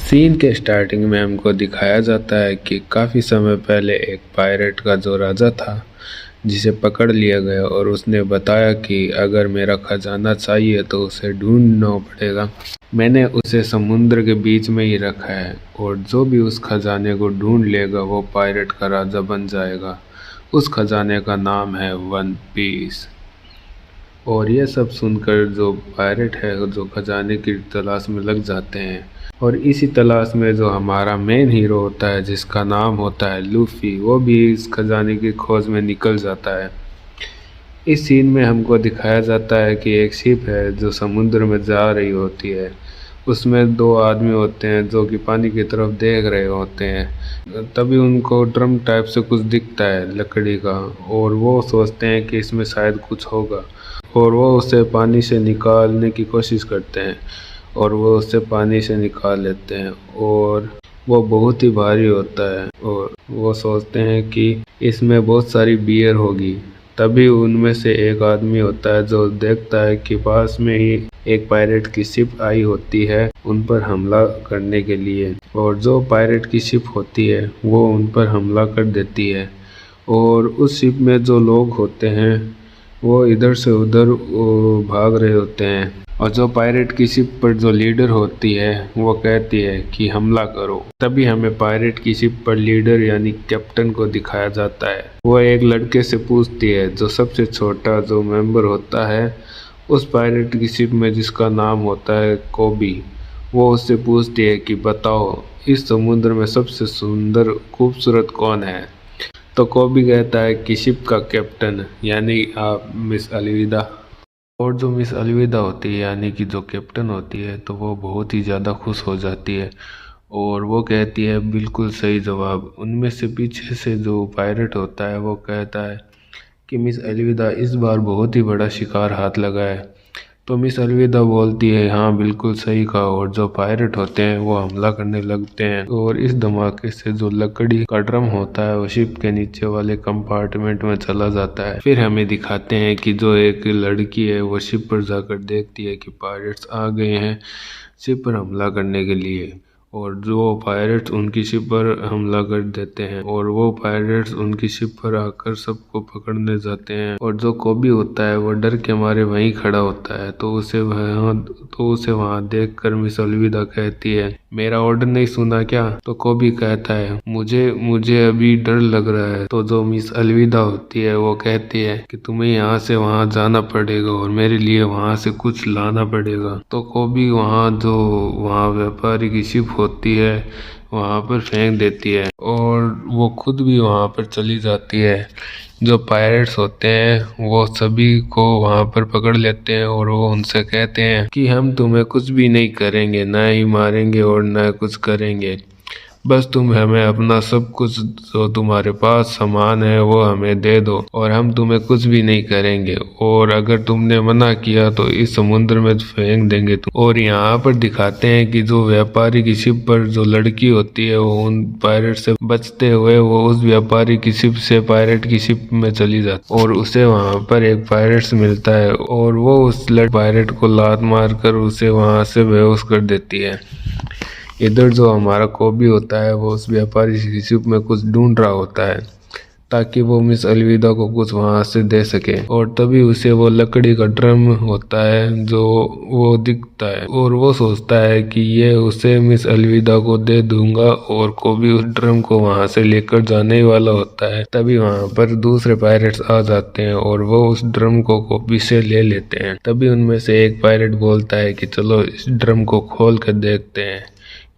Scene के starting में हमको दिखाया जाता है कि काफ़ी समय पहले एक पायरेट का जो राजा था जिसे पकड़ लिया गया और उसने बताया कि अगर मेरा खजाना चाहिए तो उसे ढूंढना पड़ेगा। मैंने उसे समुद्र के बीच में ही रखा है और जो भी उस खजाने को ढूंढ लेगा वो पायरेट का राजा बन जाएगा। उस खजाने का नाम है वन पीस। और ये सब सुनकर जो पायरेट है जो खजाने की तलाश में लग जाते हैं और इसी तलाश में जो हमारा मेन हीरो होता है जिसका नाम होता है लूफी, वो भी इस खजाने की खोज में निकल जाता है। इस सीन में हमको दिखाया जाता है कि एक शिप है जो समुद्र में जा रही होती है। उसमें दो आदमी होते हैं जो कि पानी की तरफ देख रहे होते हैं। तभी उनको ड्रम टाइप से कुछ दिखता है लकड़ी का और वो सोचते हैं कि इसमें शायद कुछ होगा और वो उसे पानी से निकालने की कोशिश करते हैं और वो उसे पानी से निकाल लेते हैं और वो बहुत ही भारी होता है और वो सोचते हैं कि इसमें बहुत सारी बियर होगी। तभी उनमें से एक आदमी होता है जो देखता है कि पास में ही एक पायरेट की शिप आई होती है उन पर हमला करने के लिए और जो पायरेट की शिप होती है वो उन पर हमला कर देती है और उस शिप में जो लोग होते हैं वो इधर से उधर भाग रहे होते हैं और जो पायरेट की शिप पर जो लीडर होती है वो कहती है कि हमला करो। तभी हमें पायरेट की शिप पर लीडर यानी कैप्टन को दिखाया जाता है। वो एक लड़के से पूछती है जो सबसे छोटा जो मेंबर होता है उस पायरेट की शिप में जिसका नाम होता है कोबी। वो उससे पूछती है कि बताओ इस समुद्र में सबसे सुंदर खूबसूरत कौन है। तो कोबी कहता है कि शिप का कैप्टन यानी आप मिस अलविदा। और जो मिस अलविदा होती है यानी कि जो कैप्टन होती है तो वो बहुत ही ज़्यादा खुश हो जाती है और वो कहती है बिल्कुल सही जवाब। उनमें से पीछे से जो पायरेट होता है वो कहता है कि मिस अलविदा इस बार बहुत ही बड़ा शिकार हाथ लगा है। तो मिस अलविदा बोलती है हाँ बिल्कुल सही कहा और जो पायरेट होते हैं वो हमला करने लगते हैं और इस धमाके से जो लकड़ी का ड्रम होता है वो शिप के नीचे वाले कंपार्टमेंट में चला जाता है। फिर हमें दिखाते हैं कि जो एक लड़की है वो शिप पर जाकर देखती है कि पायरेट्स आ गए हैं शिप पर हमला करने के लिए और जो पायरेट्स उनकी शिप पर हमला कर देते हैं और वो पायरेट्स उनकी शिप पर आकर सबको पकड़ने जाते हैं और जो कोबी होता है वो डर के मारे वहीं खड़ा होता है। तो उसे वहाँ देखकर मिस अलविदा कहती है मेरा ऑर्डर नहीं सुना क्या। तो कोबी कहता है मुझे अभी डर लग रहा है। तो जो मिस अलविदा होती है वो कहती है कि तुम्हें यहाँ से वहाँ जाना पड़ेगा और मेरे लिए वहाँ से कुछ लाना पड़ेगा। तो कोबी वहाँ व्यापारी की शिप होती है वहाँ पर फेंक देती है और वो खुद भी वहाँ पर चली जाती है। जो पायरेट्स होते हैं वो सभी को वहाँ पर पकड़ लेते हैं और वो उनसे कहते हैं कि हम तुम्हें कुछ भी नहीं करेंगे, ना ही मारेंगे और ना कुछ करेंगे, बस तुम हमें अपना सब कुछ जो तुम्हारे पास सामान है वो हमें दे दो और हम तुम्हें कुछ भी नहीं करेंगे और अगर तुमने मना किया तो इस समुद्र में फेंक देंगे तुम। और यहाँ पर दिखाते हैं कि जो व्यापारी की शिप पर जो लड़की होती है वो उन पायरेट से बचते हुए वो उस व्यापारी की शिप से पायरेट की शिप में चली जाती और उसे वहाँ पर एक पायरेट मिलता है और वो उस पायरेट को लात मार कर उसे वहाँ से बेहोश कर देती है। इधर जो हमारा कोबी होता है वो उस व्यापारी की शिप में कुछ ढूंढ रहा होता है ताकि वो मिस अलविदा को कुछ वहाँ से दे सके और तभी उसे वो लकड़ी का ड्रम होता है जो वो दिखता है और वो सोचता है कि ये उसे मिस अलविदा को दे दूंगा और कोबी उस ड्रम को वहाँ से लेकर जाने वाला होता है। तभी वहाँ पर दूसरे पायरेट्स आ जाते हैं और वो उस ड्रम को कोबी से ले लेते हैं। तभी उनमें से एक पायरेट बोलता है कि चलो इस ड्रम को खोल कर देखते हैं,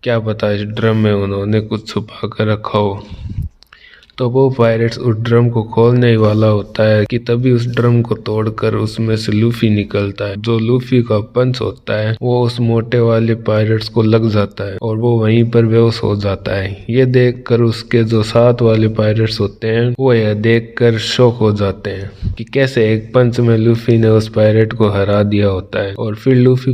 क्या पता इस ड्रम में उन्होंने कुछ छुपा कर रखा हो। तो वो पायरेट्स उस ड्रम को खोलने ही वाला होता है कि तभी उस ड्रम को तोड़कर उसमें से लूफी निकलता है। जो लूफी का पंच होता है वो उस मोटे वाले पायरेट्स को लग जाता है और वो वहीं पर बेहोश हो जाता है। ये देखकर उसके जो साथ वाले पायरेट्स होते हैं वो यह देखकर शॉक हो जाते हैं कि कैसे एक पंच में लूफी ने उस पायरेट को हरा दिया होता है। और फिर लूफी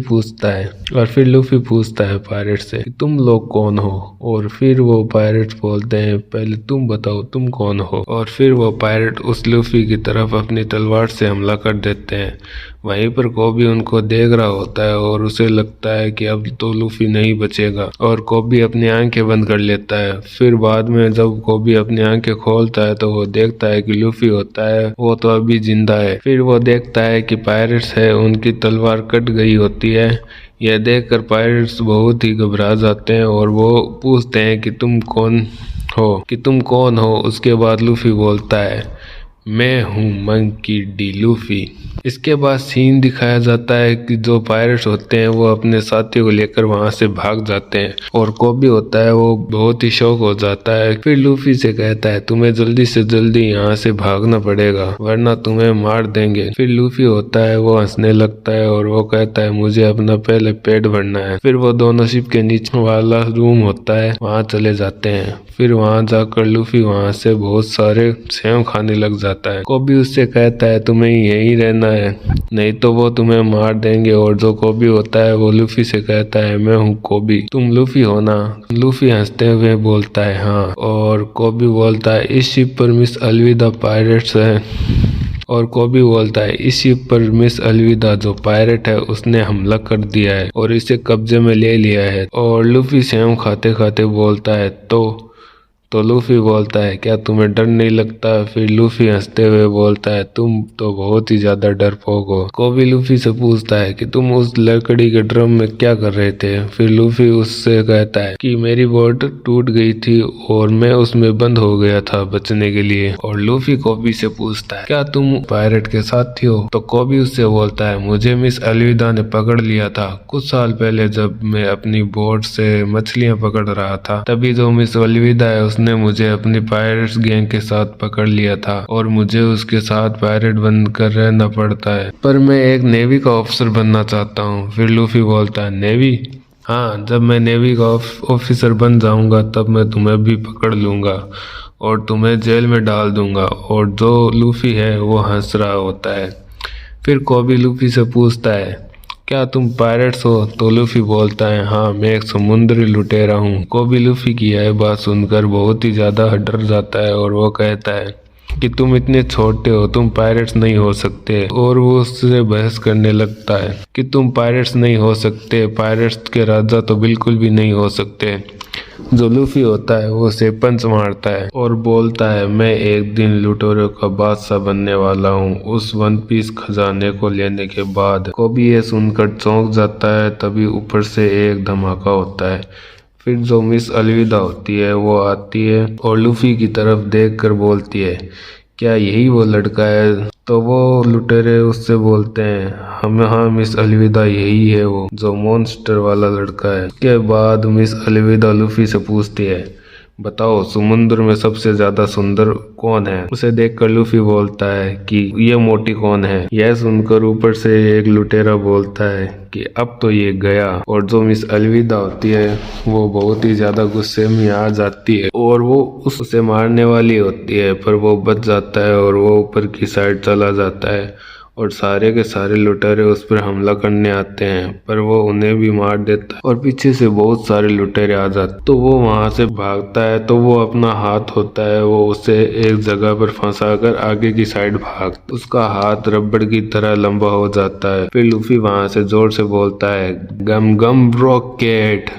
पूछता है पायरेट से कि तुम लोग कौन हो। और फिर वो पायरेट्स बोलते हैं पहले तुम बताओ तुम कौन हो। और फिर वो पायरेट उस लूफी की तरफ अपनी तलवार से हमला कर देते हैं। वहीं पर कोबी उनको देख रहा होता है और उसे लगता है कि अब तो लूफी नहीं बचेगा और कोबी अपनी आंखें बंद कर लेता है। फिर बाद में जब कोबी अपनी आंखें खोलता है तो वो देखता है कि लूफी होता है वो तो अभी जिंदा है। फिर वो देखता है कि पायरेट्स है उनकी तलवार कट गई होती है। यह देखकर पायरेट्स बहुत ही घबरा जाते हैं और वो पूछते हैं कि तुम कौन हो। उसके बाद लूफी बोलता है मैं हूँ मंकी डी लूफी। इसके बाद सीन दिखाया जाता है कि जो पायरेट्स होते हैं वो अपने साथियों को लेकर वहां से भाग जाते हैं और कोबी होता है वो बहुत ही शौक हो जाता है। फिर लूफी से कहता है तुम्हें जल्दी से जल्दी यहाँ से भागना पड़ेगा वरना तुम्हें मार देंगे। फिर लूफी होता है वो हंसने लगता है और वो कहता है मुझे अपना पहले पेट भरना है। फिर वो दोनों शिप के नीचे वाला रूम होता है वहाँ चले जाते हैं। फिर वहां जाकर लूफी वहां से बहुत सारे सेव खाने लग जाता है। कोबी उससे कहता है तुम्हें यहीं रहना है नहीं तो वो तुम्हें मार देंगे। और जो कोबी होता है वो लूफी से कहता है मैं हूँ कोबी तुम लूफी हो ना। लूफी हंसते हुए बोलता है हाँ। और कोबी बोलता है इस शिप पर मिस अलविदा पायरेट्स है। और कोबी बोलता है इस शिप पर मिस अलविदा जो पायरेट है उसने हमला कर दिया है और इसे कब्जे में ले लिया है। और लूफी सेव खाते खाते बोलता है तो लूफी बोलता है क्या तुम्हें डर नहीं लगता। फिर लूफी हंसते हुए बोलता है तुम तो बहुत ही ज्यादा डरपोक हो। कोबी लूफी से पूछता है कि तुम उस लकड़ी के ड्रम में क्या कर रहे थे। फिर लूफी उससे कहता है कि मेरी बोट टूट गई थी और मैं उसमें बंद हो गया था बचने के लिए। और लूफी कोबी से पूछता है क्या तुम पायरेट के साथी हो। तो कोबी उससे बोलता है मुझे मिस अलविदा ने पकड़ लिया था कुछ साल पहले जब मैं अपनी बोट से मछलियां पकड़ रहा था। तभी जो मिस अलविदा है उसने मुझे अपनी पायरेट्स गैंग के साथ पकड़ लिया था और मुझे उसके साथ पायरेट बनकर रहना पड़ता है पर मैं एक नेवी का ऑफिसर बनना चाहता हूँ। फिर लूफी बोलता है नेवी हाँ जब मैं नेवी का ऑफिसर बन जाऊंगा तब मैं तुम्हें भी पकड़ लूंगा और तुम्हें जेल में डाल दूंगा। और जो लूफी है वो हंस रहा होता है। फिर कोबी लूफी से पूछता है क्या तुम पायरेट्स हो। तो लूफी बोलता है हाँ मैं एक समुद्री लुटेरा हूँ। कोबी लूफी की यह बात सुनकर बहुत ही ज्यादा डर जाता है और वो कहता है कि तुम इतने छोटे हो तुम पायरेट्स नहीं हो सकते। और वो उससे बहस करने लगता है कि तुम पायरेट्स नहीं हो सकते पायरेट्स के राजा तो बिल्कुल भी नहीं हो सकते। जो लूफी होता है वो उसे पंच मारता है और बोलता है मैं एक दिन लुटेरों का बादशाह बनने वाला हूँ उस वन पीस खजाने को लेने के बाद। कोबी ये सुनकर चौंक जाता है। तभी ऊपर से एक धमाका होता है। फिर जो मिस अलविदा होती है वो आती है और लूफी की तरफ देखकर बोलती है क्या यही वो लड़का है। तो वो लुटेरे उससे बोलते हैं हाँ मिस अलविदा यही है वो जो मॉन्स्टर वाला लड़का है। के बाद मिस अलविदा लूफी से पूछती है बताओ समुद्र में सबसे ज्यादा सुंदर कौन है। उसे देखकर लूफी बोलता है कि ये मोटी कौन है। यह सुनकर ऊपर से एक लुटेरा बोलता है कि अब तो ये गया। और जो मिस अलविदा होती है वो बहुत ही ज्यादा गुस्से में आ जाती है और वो उसे मारने वाली होती है पर वो बच जाता है और वो ऊपर की साइड चला जाता है और सारे के सारे लुटेरे उस पर हमला करने आते हैं पर वो उन्हें भी मार देता है और पीछे से बहुत सारे लुटेरे आ जाते। तो वो वहां से भागता है तो वो अपना हाथ होता है वो उसे एक जगह पर फंसाकर आगे की साइड भागता। उसका हाथ रबड़ की तरह लंबा हो जाता है। फिर लूफी वहां से जोर से बोलता है गम गम रॉकेट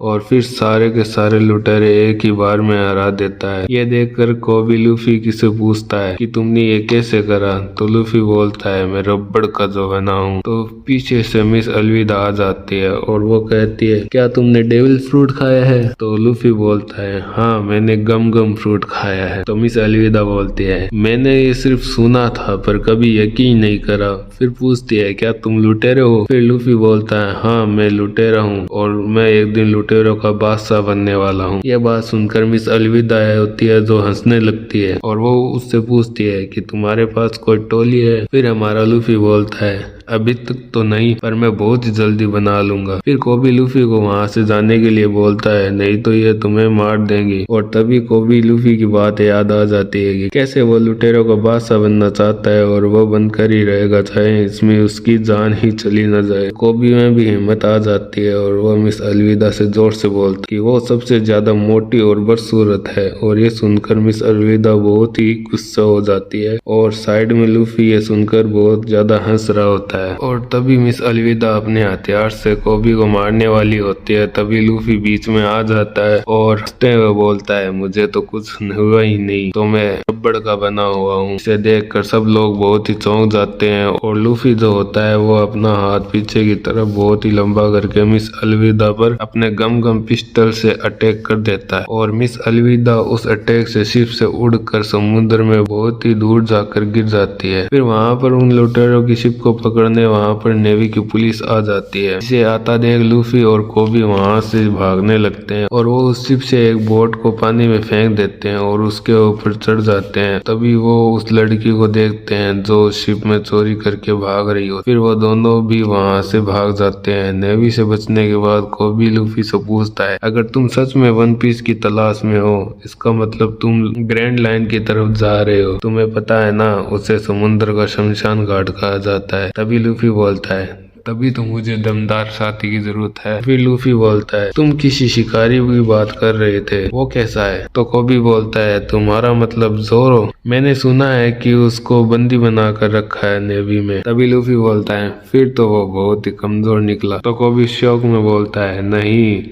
और फिर सारे के सारे लुटेरे एक ही बार में हरा देता है। ये देखकर कोबी लूफी किसे पूछता है कि तुमने ये कैसे करा। तो लूफी बोलता है मैं रबड़ का जो बना हूँ। तो पीछे से मिस अलविदा आ जाती है और वो कहती है क्या तुमने डेविल फ्रूट खाया है। तो लूफी बोलता है हाँ मैंने गम गम फ्रूट खाया है। तो मिस अलविदा बोलती है मैंने ये सिर्फ सुना था पर कभी यकीन नहीं करा। फिर पूछती है क्या तुम लुटेरे हो। फिर लूफी बोलता है हाँ मैं लुटेरा हूँ और मैं एक दिन लुटेरों का बादशाह बनने वाला हूँ। यह बात सुनकर मिस अलविदा होती है जो हंसने लगती है और वो उससे पूछती है कि तुम्हारे पास कोई टोली है। फिर हमारा लूफी बोलता है अभी तक तो नहीं, पर मैं बहुत ही जल्दी बना लूंगा। फिर कोबी लूफी को वहाँ से जाने के लिए बोलता है, नहीं तो ये तुम्हें मार देंगे। और तभी कोबी लूफी की बात याद आ जाती है कि कैसे वो लुटेरों का बादशाह बनना चाहता है और वो बनकर ही रहेगा, चाहे इसमें उसकी जान ही चली न जाए। कोबी में भी हिम्मत आ जाती है और वो मिस अलविदा से जोर से बोलती कि वो सबसे ज्यादा मोटी और बदसूरत है। और ये सुनकर मिस अलविदा बहुत ही गुस्सा हो जाती है और साइड में लूफी ये सुनकर बहुत ज्यादा हंस रहा होता है। और तभी मिस अलविदा अपने हथियार से कोबी को मारने वाली होती है। तभी लूफी बीच में आ जाता है और हंसते हुए बोलता है, मुझे तो कुछ हुआ ही नहीं, तो मैं रबड़ का बना हुआ हूँ। इसे देखकर सब लोग बहुत ही चौंक जाते हैं और लूफी जो होता है वो अपना हाथ पीछे की तरफ बहुत ही लंबा करके मिस अलविदा पर अपने गम पिस्टल से अटैक कर देता है। और मिस अलविदा उस अटैक से शिप से उड़कर समुद्र में बहुत ही दूर जाकर गिर जाती है। फिर वहाँ पर उन लुटेरों की शिप को पकड़ने वहाँ पर नेवी की पुलिस आ जाती है। इसे आता देख लूफी और कोबी वहाँ से भागने लगते हैं और वो उस शिप से एक बोट को पानी में फेंक देते हैं और उसके ऊपर चढ़ जाते हैं। तभी वो उस लड़की को देखते हैं जो शिप में चोरी करके भाग रही हो। फिर वो दोनों भी वहाँ से भाग जाते हैं। नेवी से बचने के बाद कोबी लूफी से पूछता है, अगर तुम सच में वन पीस की तलाश में हो, इसका मतलब तुम ग्रैंड लाइन की तरफ जा रहे हो, तुम्हें पता है ना उसे समुद्र का शमशान घाट कहा जाता है। तभी लूफी बोलता है, तभी तो मुझे दमदार साथी की जरूरत है। फिर लूफी बोलता है, तुम किसी शिकारी की बात कर रहे थे, वो कैसा है? तो कोबी बोलता है, तुम्हारा मतलब ज़ोरो? मैंने सुना है कि उसको बंदी बना कर रखा है नेवी में। तभी लूफी बोलता है, फिर तो वो बहुत ही कमजोर निकला। तो कोबी शौक में बोलता है, नहीं,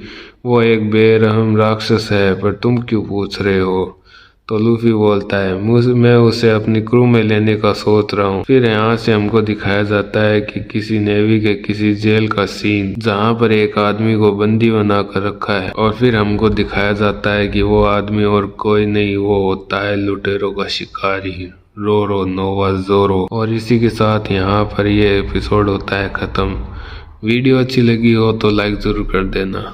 वो एक बेरहम राक्षस है, पर तुम क्यों पूछ रहे हो? तो लूफी बोलता है, मैं उसे अपनी क्रू में लेने का सोच रहा हूँ। फिर यहाँ से हमको दिखाया जाता है कि किसी नेवी के किसी जेल का सीन, जहाँ पर एक आदमी को बंदी बना कर रखा है। और फिर हमको दिखाया जाता है कि वो आदमी और कोई नहीं, वो होता है लुटेरों का शिकारी रोरो नोवा ज़ोरो। और इसी के साथ यहाँ पर ये एपिसोड होता है खत्म। वीडियो अच्छी लगी हो तो लाइक जरूर कर देना।